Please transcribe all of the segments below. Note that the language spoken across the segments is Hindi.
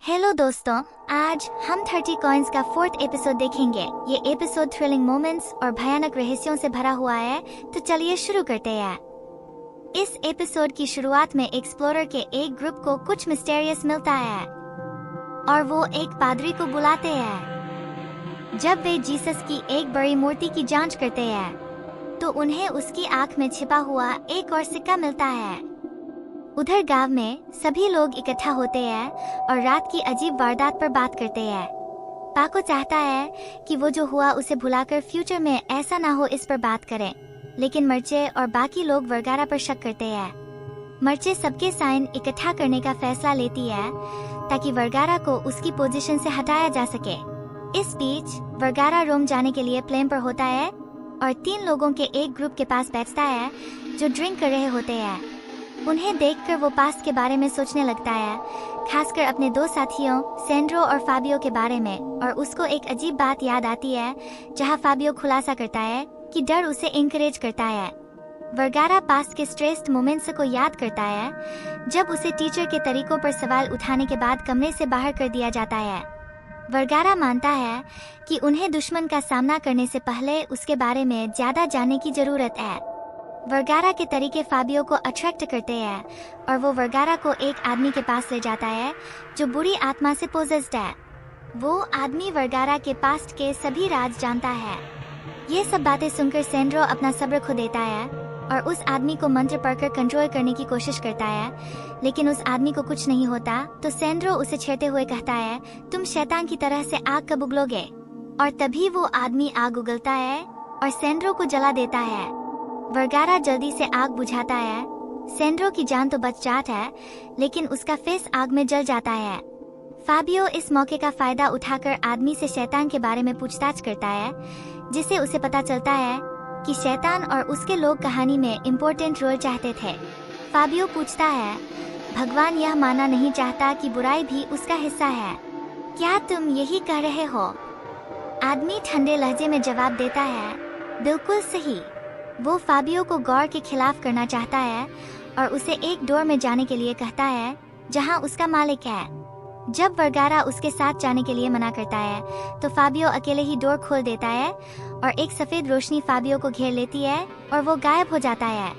हेलो दोस्तों, आज हम 30 कॉइन्स का 4th एपिसोड देखेंगे। ये एपिसोड थ्रिलिंग मोमेंट्स और भयानक रहस्यों से भरा हुआ है, तो चलिए शुरू करते हैं। इस एपिसोड की शुरुआत में एक्सप्लोरर के एक ग्रुप को कुछ मिस्टीरियस मिलता है और वो एक पादरी को बुलाते हैं। जब वे जीसस की एक बड़ी मूर्ति की जांच करते हैं तो उन्हें उसकी आंख में छिपा हुआ एक और सिक्का मिलता है। उधर गांव में सभी लोग इकट्ठा होते हैं और रात की अजीब वारदात पर बात करते हैं। पाको चाहता है कि वो जो हुआ उसे भुलाकर फ्यूचर में ऐसा ना हो, इस पर बात करें, लेकिन मर्चे और बाकी लोग वर्गारा पर शक करते हैं। मर्चे सबके साइन इकट्ठा करने का फैसला लेती है ताकि वर्गारा को उसकी पोजीशन से हटाया जा सके। इस बीच वर्गारा रोम जाने के लिए प्लेन पर होता है और 3 लोगों के एक ग्रुप के पास बैठता है जो ड्रिंक कर रहे होते हैं। उन्हें देखकर वो पास्ट के बारे में सोचने लगता है, खासकर अपने 2 साथियों सेंड्रो और फाबियो के बारे में, और उसको एक अजीब बात याद आती है जहां फाबियो खुलासा करता है कि डर उसे इंकरेज करता है। वर्गारा पास्ट के स्ट्रेस्ड मोमेंट्स को याद करता है जब उसे टीचर के तरीकों पर सवाल उठाने के बाद कमरे से बाहर कर दिया जाता है। वर्गारा मानता है कि उन्हें दुश्मन का सामना करने से पहले उसके बारे में ज्यादा जानने की जरूरत है। वर्गारा के तरीके फाबियो को अट्रैक्ट करते हैं और वो वर्गारा को एक आदमी के पास ले जाता है जो बुरी आत्मा से पोजेस्ड है। वो आदमी वर्गारा के पास्ट के सभी राज जानता है। ये सब बातें सुनकर सेंड्रो अपना सब्र खो देता है और उस आदमी को मंत्र पढ़कर कंट्रोल करने की कोशिश करता है, लेकिन उस आदमी को कुछ नहीं होता। तो सेंड्रो उसे छेड़ते हुए कहता है, तुम शैतान की तरह से आग कब उगलोगे? और तभी वो आदमी आग उगलता है और सेंड्रो को जला देता है। वर्गारा जल्दी से आग बुझाता है। सेंड्रो की जान तो बच जाती है, लेकिन उसका फेस आग में जल जाता है। फाबियो इस मौके का फायदा उठाकर आदमी से शैतान के बारे में पूछताछ करता है, जिससे उसे पता चलता है कि शैतान और उसके लोग कहानी में इम्पोर्टेंट रोल चाहते थे। फाबियो पूछता है, भगवान यह मानना नहीं चाहता कि बुराई भी उसका हिस्सा है, क्या तुम यही कह रहे हो? आदमी ठंडे लहजे में जवाब देता है, बिल्कुल सही। वो फाबियो को गौर के खिलाफ करना चाहता है और उसे एक डोर में जाने के लिए कहता है जहां उसका मालिक है। जब वर्गारा उसके साथ जाने के लिए मना करता है तो फाबियो अकेले ही डोर खोल देता है और एक सफेद रोशनी फाबियो को घेर लेती है और वो गायब हो जाता है।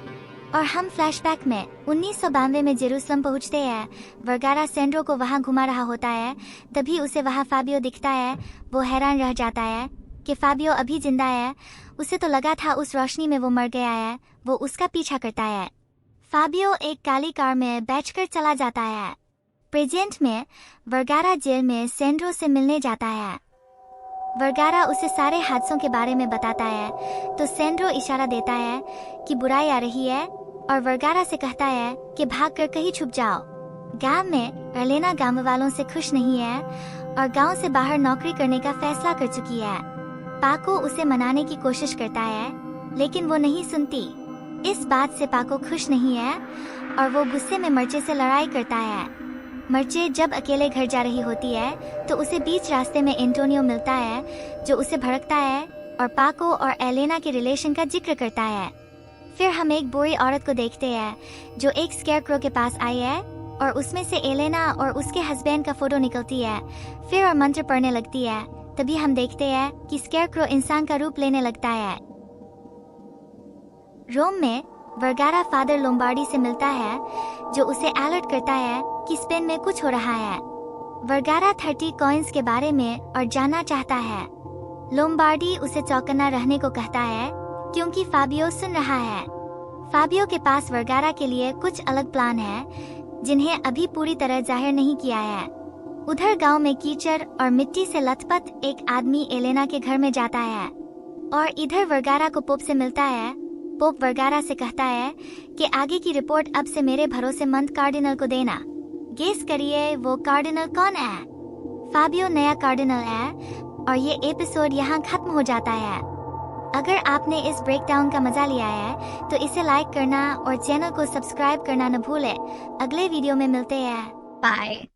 और हम फ्लैशबैक में 1992 में जेरूसलम पहुंचते हैं। वर्गारा सेंड्रो को वहां घुमा रहा होता है, तभी उसे वहां फाबियो दिखता है। वो हैरान रह जाता है कि फाबियो अभी जिंदा है। उसे तो लगा था उस रोशनी में वो मर गया है। वो उसका पीछा करता है। फाबियो एक काली कार में बैठकर चला जाता है। प्रेजेंट में वर्गारा जेल में सेंड्रो से मिलने जाता है। वर्गारा उसे सारे हादसों के बारे में बताता है तो सेंड्रो इशारा देता है कि बुराई आ रही है और वर्गारा से कहता है कि भागकर कहीं छुप जाओ। गांव में एलेना गांव वालों से खुश नहीं है और गांव से बाहर नौकरी करने का फैसला कर चुकी है। पाको उसे मनाने की कोशिश करता है, लेकिन वो नहीं सुनती। इस बात से पाको खुश नहीं है और वो गुस्से में मर्चे से लड़ाई करता है। मर्चे जब अकेले घर जा रही होती है तो उसे बीच रास्ते में एंटोनियो मिलता है जो उसे भड़कता है और पाको और एलेना के रिलेशन का जिक्र करता है। फिर हम एक बुरी औरत को देखते हैं जो एक स्केयरक्रो के पास आई है और उसमें से एलेना और उसके हस्बैंड का फोटो निकलती है। फिर और मंत्र पढ़ने लगती है। तभी हम देखते हैं कि स्केयरक्रो इंसान का रूप लेने लगता है। रोम में वर्गारा फादर लोम्बार्डी से मिलता है जो उसे अलर्ट करता है कि स्पेन में कुछ हो रहा है। वर्गारा 30 कॉइन्स के बारे में और जानना चाहता है। लोम्बार्डी उसे चौकन्ना रहने को कहता है क्योंकि फाबियो सुन रहा है। फाबियो के पास वर्गारा के लिए कुछ अलग प्लान है जिन्हें अभी पूरी तरह जाहिर नहीं किया है। उधर गांव में कीचड़ और मिट्टी से लथपथ एक आदमी एलेना के घर में जाता है और इधर वर्गारा को पोप से मिलता है। पोप वर्गारा से कहता है कि आगे की रिपोर्ट अब से मेरे भरोसेमंद कार्डिनल को देना। गेस करिए वो कार्डिनल कौन है? फाबियो नया कार्डिनल है और ये एपिसोड यहाँ खत्म हो जाता है। अगर आपने इस ब्रेकडाउन का मजा लिया है तो इसे लाइक करना और चैनल को सब्सक्राइब करना न भूले। अगले वीडियो में मिलते हैं। बाय।